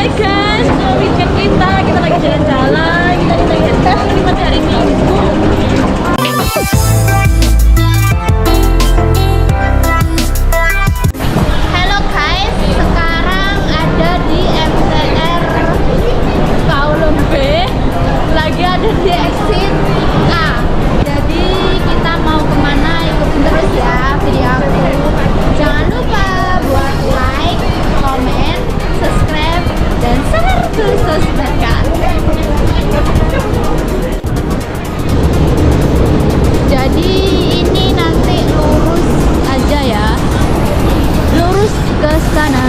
Hai guys, kita lagi jalan-jalan. Kita lihat hari Minggu. Halo guys, sekarang ada di MTR Kwoolon B, lagi ada di exit A. Jadi kita mau kemana, ikutin terus ya video aku. Jangan lupa buat like, komen, subscribe, dan share ke sosmed kan. Jadi ini nanti lurus aja ya, lurus ke sana.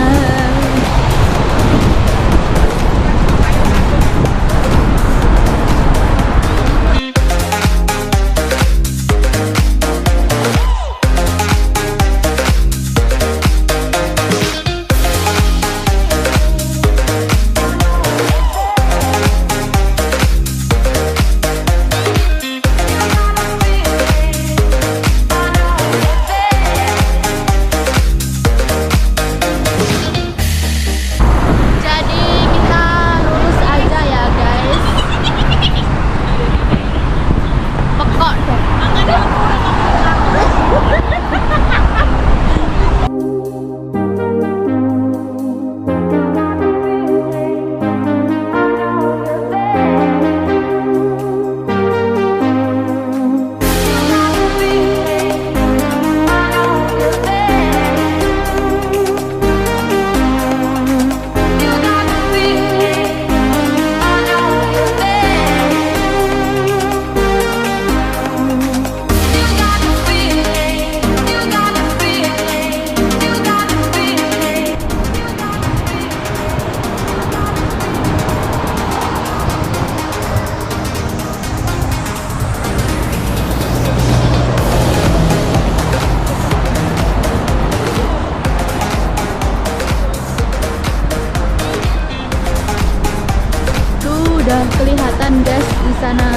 Udah kelihatan guys di sana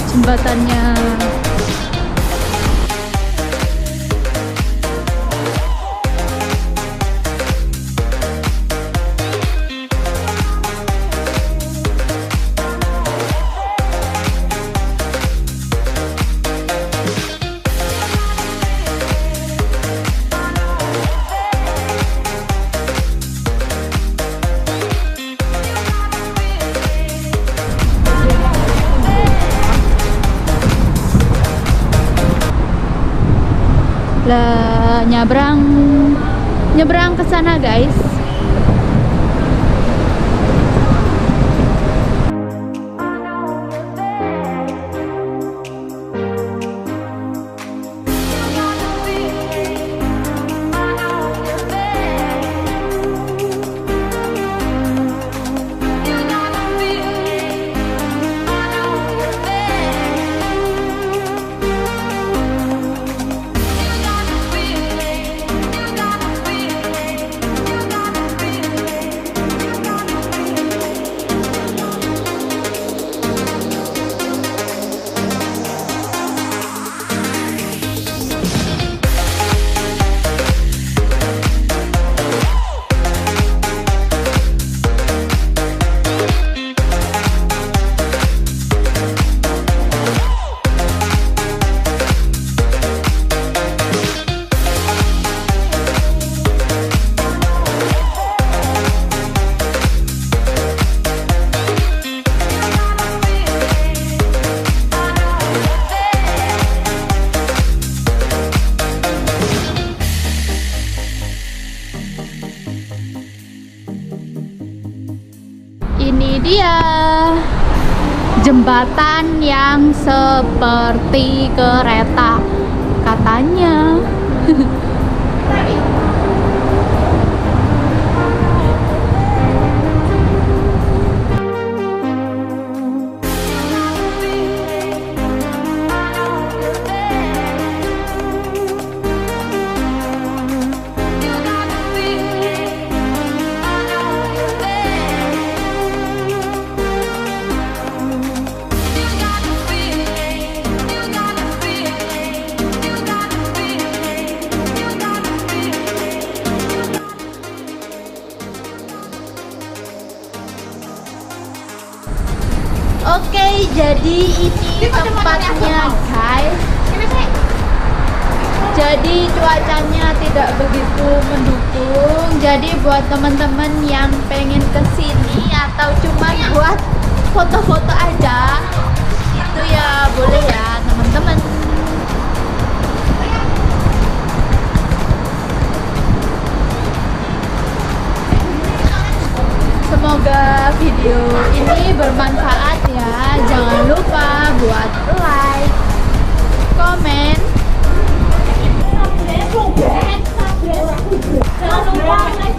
jembatannya. Lah nyebrang ke sana guys. Ini dia jembatan yang seperti kereta katanya. Jadi ini tempatnya guys. Jadi cuacanya tidak begitu mendukung. Jadi buat teman-teman yang pengen kesini atau cuma buat foto-foto aja, itu ya boleh ya teman-teman. Semoga video ini bermanfaat ya. Jangan lupa buat like, komen,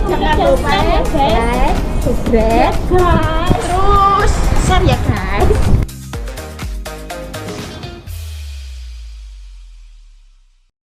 Jangan lupa like, subscribe.